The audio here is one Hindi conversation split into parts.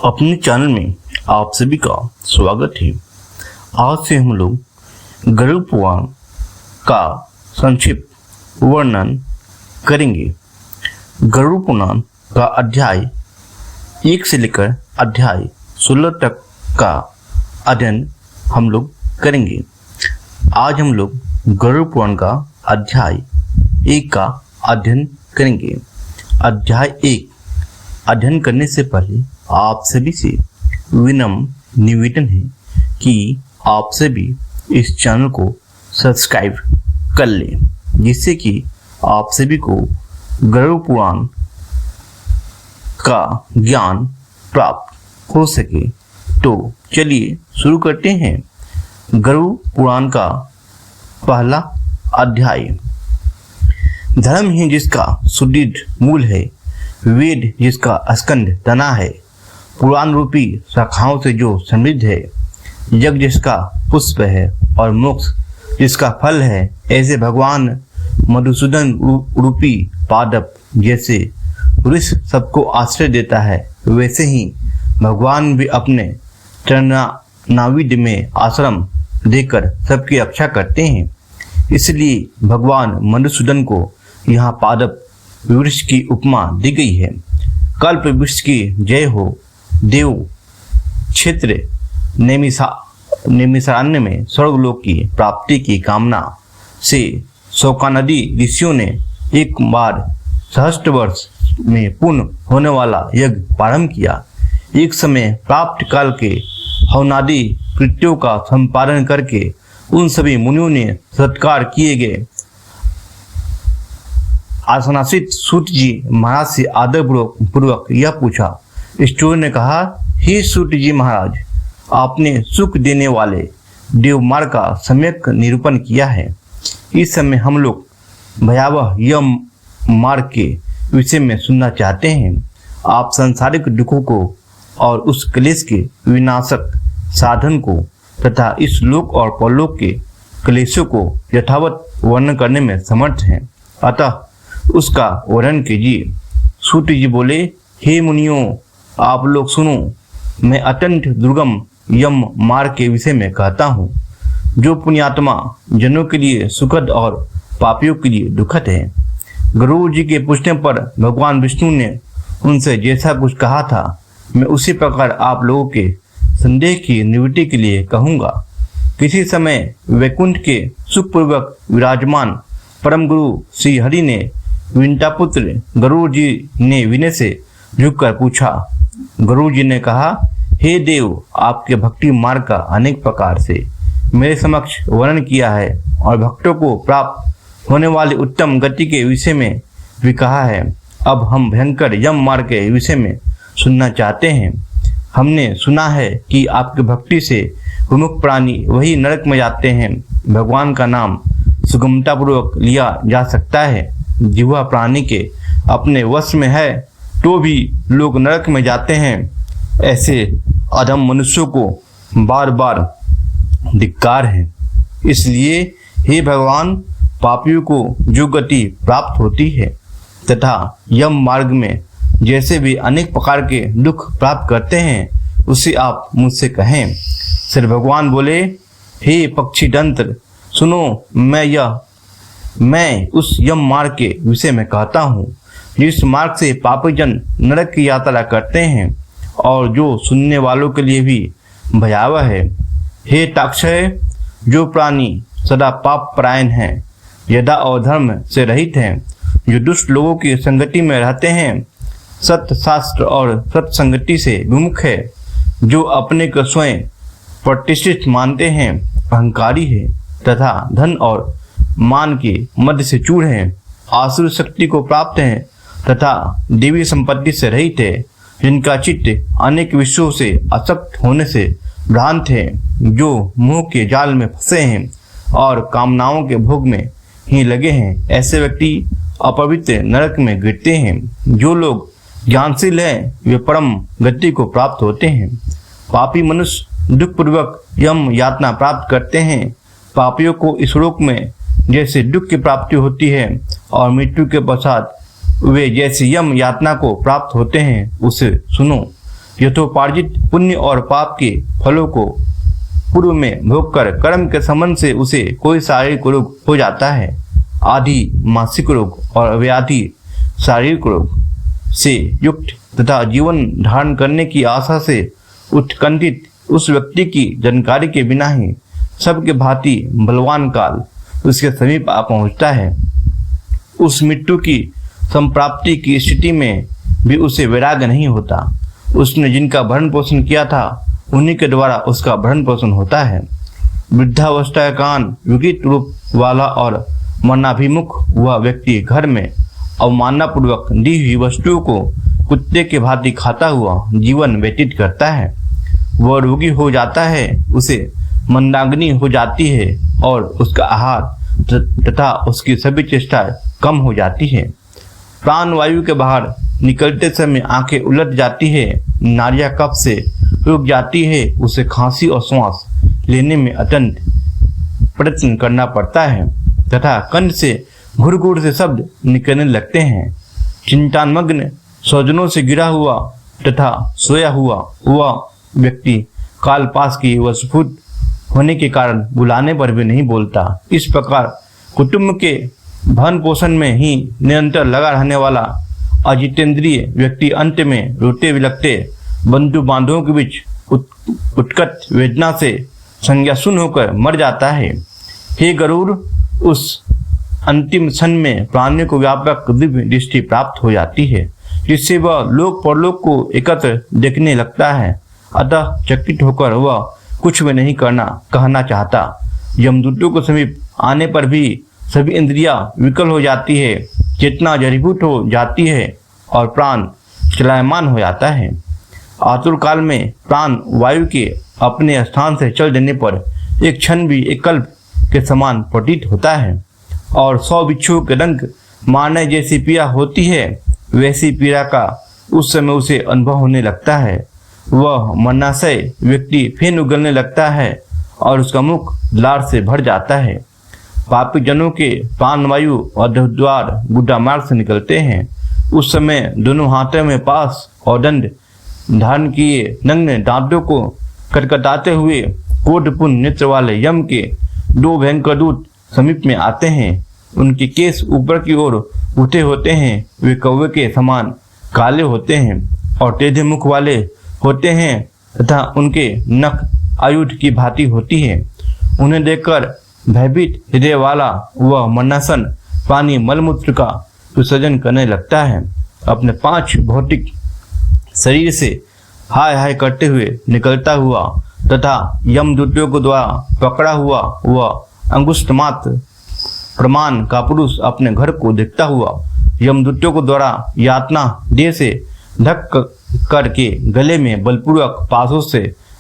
अपने चैनल में आप सभी का स्वागत है। आज से हम लोग गरुड़ पुराण का संक्षिप्त वर्णन करेंगे। गरुड़ पुराण का अध्याय 1 से लेकर अध्याय 16 तक का अध्ययन हम लोग करेंगे। आज हम लोग गरुड़ पुराण का अध्याय 1 का अध्ययन करेंगे। अध्याय 1 अध्ययन करने से पहले आप सभी से विनम्र निवेदन है कि आप सभी इस चैनल को सब्सक्राइब कर लें, जिससे कि आप सभी को गरुड़ पुराण का ज्ञान प्राप्त हो सके। तो चलिए शुरू करते हैं। गरुड़ पुराण का पहला अध्याय। धर्म ही जिसका सुदृढ़ मूल है, वेद जिसका स्कंध तना है, पुराण रूपी शाखाओं से जो समृद्ध है, यज्ञ जिसका पुष्प है और मोक्ष जिसका फल है, ऐसे भगवान मधुसूदन रूपी पादप जैसे वृक्ष सबको आश्रय देता है, वैसे ही भगवान भी अपने चरणाविद में आश्रम देकर सबकी रक्षा करते हैं। इसलिए भगवान मधुसूदन को यहाँ पादप वृक्ष की उपमा दी गई है। कल्प वृक्ष की जय हो। देव क्षेत्र नैमिषारण्य में स्वर्गलोक की प्राप्ति की कामना से शौकानदी ऋषियों ने एक बार सहस्त्र वर्ष में पूर्ण होने वाला यज्ञ प्रारंभ किया। एक समय प्राप्त काल के हवनादि कृत्यों का संपादन करके उन सभी मुनियों ने सत्कार किए गए। आसनासीत सूत जी महाराज से आदर पूर्वक यह पूछा। स्टोर ने कहा, हे सूत जी महाराज, आपने सुख देने वाले देवमार्ग का सम्यक निरूपण किया है। इस समय हम लोग भयावह यम मार्ग के विषय में सुनना चाहते हैं। आप सांसारिक दुखों को और उस क्लेश के विनाशक साधन को तथा इस लोक और परलोक के क्लेशों को यथावत वर्णन करने में समर्थ हैं, अतः उसका वर्णन कीजिए। सूत जी बोले, हे मुनियों, आप लोग सुनो। मैं अत्यंत दुर्गम यम मार्ग के विषय में कहता हूँ, जो पुण्यात्मा जनों के लिए सुखद और पापियों के लिए दुखद है। गरुड़ जी के पूछने पर भगवान विष्णु ने उनसे जैसा कुछ कहा था, मैं उसी प्रकार आप लोगों के संदेह की निवृत्ति के लिए कहूँगा। किसी समय वैकुंठ के सुखपूर्वक विराजमान परम गुरु श्री हरि ने विंटापुत्र गरुड़ जी ने विनय से झुककर पूछा। गरुड़ जी ने कहा, हे देव, आपके भक्ति मार्ग का अनेक प्रकार से मेरे समक्ष वर्णन किया है और भक्तों को प्राप्त होने वाली उत्तम गति के विषय में भी कहा है। अब हम भयंकर यम मार्ग के विषय में सुनना चाहते हैं। हमने सुना है कि आपकी भक्ति से विमुख प्राणी वही नरक में जाते हैं। भगवान का नाम सुगमतापूर्वक लिया जा सकता है। जिह्वा प्राणी के अपने वश में है तो भी लोग नरक में जाते हैं। ऐसे अधम मनुष्यों को बार बार धिक्कार है। इसलिए हे भगवान, पापियों को जो गति प्राप्त होती है तथा यम मार्ग में जैसे भी अनेक प्रकार के दुख प्राप्त करते हैं, उसे आप मुझसे कहें। श्री भगवान बोले, हे पक्षी दंत्र, सुनो, मैं उस यम मार्ग के विषय में कहता हूँ, जिस मार्ग से पापी जन नरक की यात्रा करते हैं और जो सुनने वालों के लिए भी भयावह है। हे ताक्षय, जो प्राणी सदा पाप परायण हैं, यदा और धर्म से रहित हैं, जो दुष्ट लोगों की संगति में रहते हैं, सत्य शास्त्र और सत्संगति से विमुख है, जो अपने को स्वयं प्रतिष्ठित मानते हैं, अहंकारी है तथा धन और मान के मध्य से चूर हैं, आसुर शक्ति को प्राप्त हैं तथा देवी संपत्ति से रहित है, जिनका चित्त अनेक विषयों से आसक्त होने से भ्रांत है, जो मोह के जाल में फंसे हैं और कामनाओं के भोग में ही लगे हैं, ऐसे व्यक्ति अपवित्र नरक में गिरते हैं। जो लोग ज्ञानशील हैं, वे परम गति को प्राप्त होते हैं। पापी मनुष्य दुखपूर्वक यम यातना प्राप्त करते हैं। पापियों को इस लोक में जैसे दुख की प्राप्ति होती है और मृत्यु के पश्चात वे जैसी यम यातना को प्राप्त होते हैं, उसे सुनो। यथोपार्जित पुण्य और पाप के फलों को पूर्व में भोगकर कर्म के संबंध से उसे कोई शारीरिक रोग हो जाता है, आदि मानसिक रोग और व्याधि शारीरिक रोग से युक्त तथा जीवन धारण करने की आशा से उत्कंठित उस व्यक्ति की जानकारी के बिना ही सबके भांति बलवान काल उसके समीप आ पहुंचता है। उस मृत्यु की संप्राप्ति की स्थिति में भी उसे वैराग्य नहीं होता। उसने जिनका भरण पोषण किया था उन्हीं के द्वारा उसका भरण पोषण होता है। वृद्धावस्था का कान विकृत रूप वाला और मरणाभिमुख हुआ व्यक्ति घर में अवमानना पूर्वक दी हुई वस्तुओं को कुत्ते के भांति खाता हुआ जीवन व्यतीत करता है। वह रोगी हो जाता है, उसे मंदाग्नि हो जाती है और उसका आहार तथा उसकी सभी चेष्टाएं कम हो जाती है। प्राण वायु के बाहर निकलते समय आंखें उलट जाती है, नाड़ियां कफ से रुक जाती है, उसे खांसी और श्वास लेने में अत्यंत प्रयत्न करना पड़ता है तथा कंठ से घुर घुर से शब्द निकलने लगते हैं। चिंतामग्न स्वजनों से गिरा हुआ तथा सोया हुआ वह व्यक्ति काल पास की वशभूत होने के कारण बुलाने पर भी नहीं बोलता। इस प्रकार कुटुंब के भरण पोषण में ही निरंतर लगा रहने वाला अजितेंद्रिय व्यक्ति अंत में रोते विलखते बंधु बांधवों के बीच उत्कट वेदना से संज्ञाशून्य होकर मर जाता है। हे गरुड़, उस अंतिम क्षण में प्राणी को व्यापक दिव्य दृष्टि प्राप्त हो जाती है, जिससे वह लोक परलोक को एकत्र देखने लगता है। अतः चकित होकर वह कुछ भी नहीं कहना चाहता। यमदूतों के समीप आने पर भी सभी इंद्रियां विकल हो जाती है, चेतना जड़ीभूत हो जाती है और प्राण चलायमान हो जाता है। आतुर काल में प्राण वायु के अपने स्थान से चल देने पर एक क्षण भी एक कल्प के समान प्रतीत होता है और 100 बिच्छू के डंक मारने जैसी पीड़ा होती है, वैसी पीड़ा का उस समय उसे अनुभव होने लगता है। वह मरणाशय व्यक्ति फिर उगलने लगता है और उसका मुख लार से भर जाता है। पापी जनों के प्राण वायु अधोद्वार गुड्डा मार्ग से निकलते हैं। उस समय दोनों हाथों में पास और दंड धारण किए नग्न दांतों को कटकटाते हुए कोटपूर्ण नेत्र वाले यम के 2 भयंकर दूत समीप में आते हैं। उनके केस ऊपर की ओर उठे होते हैं, वे कौवे के समान काले होते हैं और टेढ़े मुख वाले होते हैं तथा उनके नख आयुध की भांति होती है। उन्हें देखकर भयभीत हृदय वाला वह मरणासन पानी मलमूत्र का विसर्जन करने लगता है। अपने 5 भौतिक शरीर से हाय हाय करते हुए निकलता हुआ तथा यमदूतों को द्वारा पकड़ा हुआ वह अंगुष्ठ मात्र प्रमाण का पुरुष अपने घर को देखता हुआ यमदूतों को द्वारा यातना देह से धक करके गले में बलपूर्वक पासों से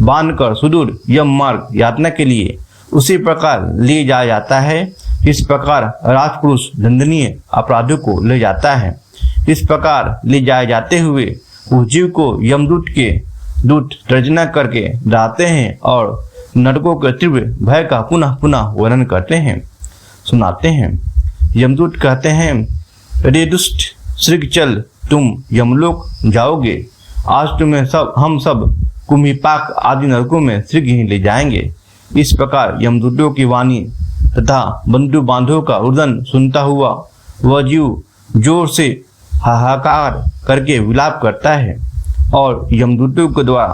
बांधकर सुदूर यम मार्ग यातना के लिए उसी प्रकार ले जाया जाता है। इस प्रकार राजपुरुष दंडनीय अपराधों को ले जाता है। इस प्रकार ले जाए जाते हुए उस जीव को यमदूत के दूत तर्जना करके डालते हैं और नरकों के तीव्र भय का पुनः पुनः वर्णन करते हैं, सुनाते हैं। यमदूत कहते हैं, अरे दुष्ट श्रीग चल, तुम यमलोक जाओगे। आज तुम्हें हम सब कुम्भीपाक आदि नरकों में शीघ्र ही ले जाएंगे। इस प्रकार यमदूतों की वाणी तथा बंधु बांधवों का रुदन सुनता हुआ वह जीव जोर से हाहाकार करके विलाप करता है और यमदूतों के द्वारा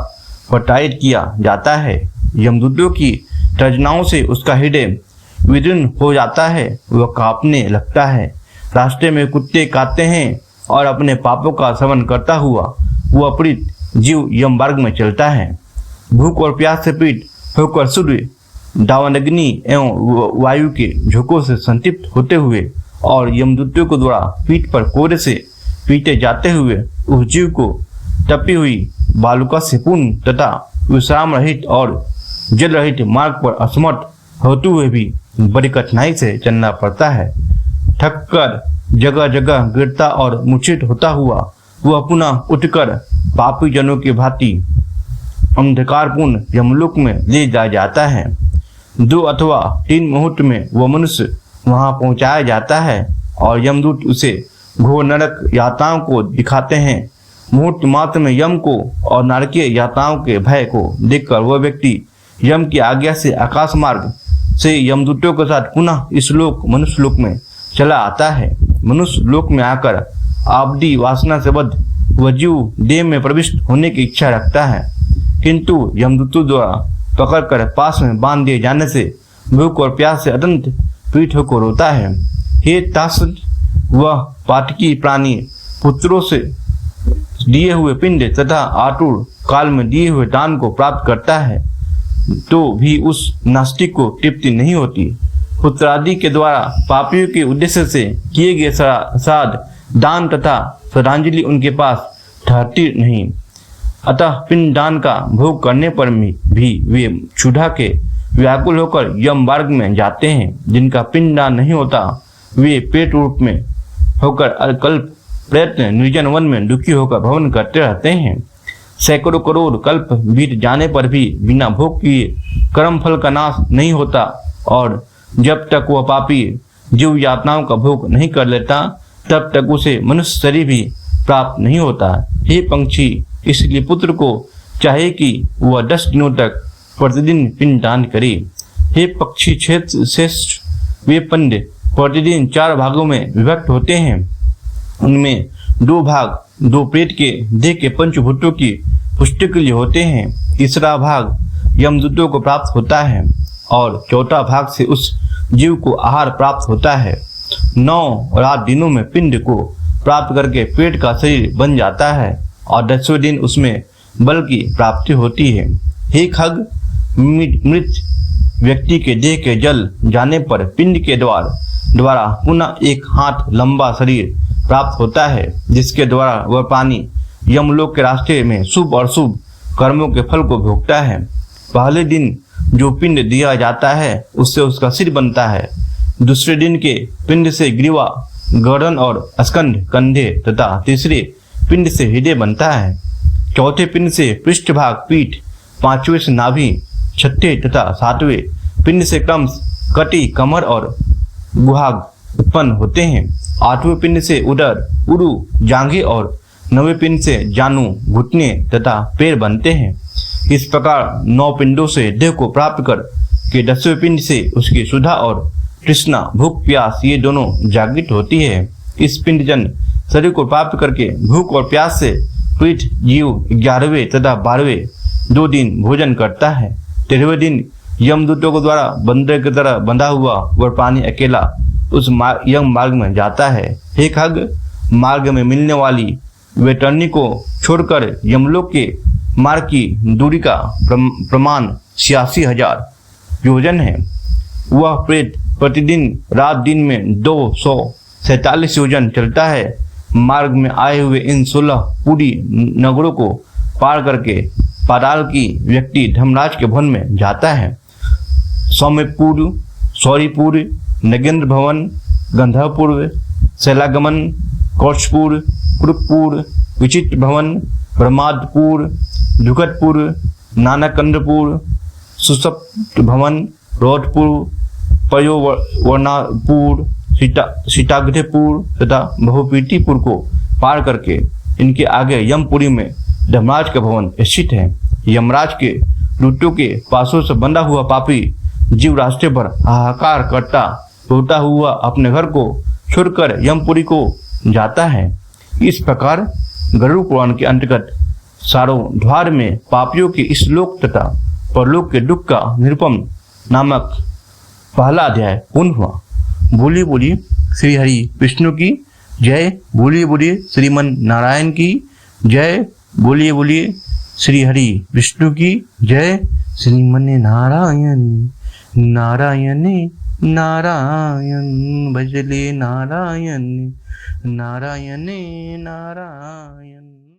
प्रताड़ित किया जाता है। यमदूतों की तर्जनाओं से उसका हृदय विदीर्ण हो जाता है, वह कांपने लगता है। रास्ते में कुत्ते काटते हैं और अपने पापों का सेवन करता हुआ वह पीड़ित जीव यम मार्ग में चलता है। भूख और प्यास से पीड़ित होकर सूर्य दावानग्नि एवं वायु के झोंकों से संतृप्त होते हुए और यमदूतों को द्वारा पीठ पर कोड़े से पीटे जाते हुए उस जीव को तपी हुई बालुका से पूर्ण तथा विश्राम रहित और जल रहित मार्ग पर असमर्थ होते हुए भी बड़ी कठिनाई से चलना पड़ता है। थक कर जगह जगह गिरता और मूर्छित होता हुआ वह पुनः उठकर पापी जनों की भांति अंधकारपूर्ण यमलोक में ले जाया जाता है। 2 अथवा 3 मुहूर्त में वह मनुष्य वहां पहुंचाया जाता है और यमदूत उसे घोर नरक यातनाओं को दिखाते हैं। मुहूर्त मात्र में यम को और नारकीय यातनाओं के भय को देखकर वह व्यक्ति यम की आज्ञा से आकाश मार्ग से यमदूतों के साथ पुनः इस लोक मनुष्य लोक में चला आता है। मनुष्य लोक में आकर आपदी वासना से बद्ध वह जीव देह में प्रविष्ट होने की इच्छा रखता है, किंतु यमदूतों द्वारा पकड़कर पास में बांध दिए जाने से भूख और प्यास से अत्यंत पीठ होकर रोता है। हे तासद, वह पाटकी प्राणी पुत्रों से दिए हुए पिंड तथा आतुर काल में दिए हुए दान को प्राप्त करता है तो भी उस नास्तिक को तृप्ति नहीं होती। पुत्रादि के द्वारा पापियों के उद्देश्य से किए गए श्राद्ध दान तथा श्रद्धांजलि उनके पास ठहरती नहीं। अतः पिंड दान का भोग करने पर भी वे क्षुधा के व्याकुल होकर यम मार्ग में जाते हैं। जिनका पिंड दान नहीं होता वे पेट रूप में होकर अल्प प्रयत्न निर्जन वन में दुखी होकर भवन करते रहते हैं। सैकड़ों करोड़ कल्प बीत जाने पर भी बिना भोग किए कर्म फल का नाश नहीं होता और जब तक वह पापी जीव यातनाओं का भोग नहीं कर लेता तब तक उसे मनुष्य शरीर भी प्राप्त नहीं होता। हे पंछी, इसलिए पुत्र को चाहे कि वह 10 दिनों तक प्रतिदिन पिंड दान करे। हे पक्षी क्षेत्र श्रेष्ठ, वे पिंड प्रतिदिन 4 भागों में विभक्त होते हैं। उनमें 2 भाग 2 प्रेत के देह के पंचभूतों की पुष्टि के लिए होते हैं, तीसरा भाग यमदूतों को प्राप्त होता है और चौथा भाग से उस जीव को आहार प्राप्त होता है। 9 और 8 दिनों में पिंड को प्राप्त करके पेट का शरीर बन जाता है और 10वें दिन उसमें बल की प्राप्ति होती है। हे खग, मृत व्यक्ति के देह के जल जाने पर पिंड के द्वारा पुनः 1 हाथ लंबा शरीर प्राप्त होता है, जिसके द्वारा वह प्राणी यमलोक के रास्ते में शुभ और शुभ कर्मों के फल को भोगता है। पहले दिन जो पिंड दिया जाता है उससे उसका सिर बनता है। दूसरे दिन के पिंड से ग्रीवा, गर्दन और स्कंध कंधे तथा तीसरे पिंड से हृदय बनता है। चौथे पिंड से पृष्ठभाग पीठ, 5वें से नाभि, 6ठे तथा 7वें पिंड से क्रमश कटी, कमर और गुहाग उत्पन्न होते हैं। 8वें पिंड से उदर, उरु, जांघें और 9वें पिंड से जानू, घुटने तथा पैर बनते हैं। इस प्रकार 9 पिंडों से देह को प्राप्त कर के 10वें पिंड से उसकी सुधा और तृष्णा, भूख प्यास ये दोनों जागृत होती है। इस पिंडजन शरीर को प्राप्त करके भूख और प्यास से पीठ जीव 11वें तथा 12वें 2 दिन भोजन करता है। 13वें दिन यमदूतों के द्वारा बंदर की तरह बंधा हुआ वह प्राणी अकेला उस यम मार्ग में जाता है। हे खग, मार्ग में मिलने वाली वेटरनी को छोड़कर यमलोक के मार्ग की दूरी का प्रमाण 86,000 योजन है। वह प्रेत प्रतिदिन रात दिन में 247 योजन चलता है। मार्ग में आए हुए इन 16 पूरी नगरों को पार करके पाताल की व्यक्ति धर्मराज के भवन में जाता है। सौम्यपुर, सौरीपुर, नगेंद्र भवन, गंधर्वपुर, शैलागमन, कौशपुर, कुरुकपुर, विचित्र भवन, ब्रह्मादपुर, जुगतपुर, नानकंदपुर, सुसप्त भवन, रोधपुर, पयोवर्णापुर, सीतागढ़पुर तथा बहुपीटीपुर को पार करके इनके आगे यमपुरी में धर्मराज का भवन स्थित है। यमराज के दूतों के पासों से बंधा हुआ पापी जीव रास्ते पर हाहाकार करता रोता हुआ अपने घर को छोड़कर यमपुरी को जाता है। इस प्रकार गरुड़ पुराण के अंतर्गत सारों द्वार में पापियों के इस लोक तथा परलोक के दुख का निरूपण नामक पहला अध्याय पूर्ण हुआ। बोलिए बोलिए श्री हरि विष्णु की जय, बोलिए बोलिए श्रीमन नारायण की जय, बोलिए बोलिए श्री हरि विष्णु की जय। श्रीमन नारायण नारायण नारायण भजले नारायण नारायण नारायण।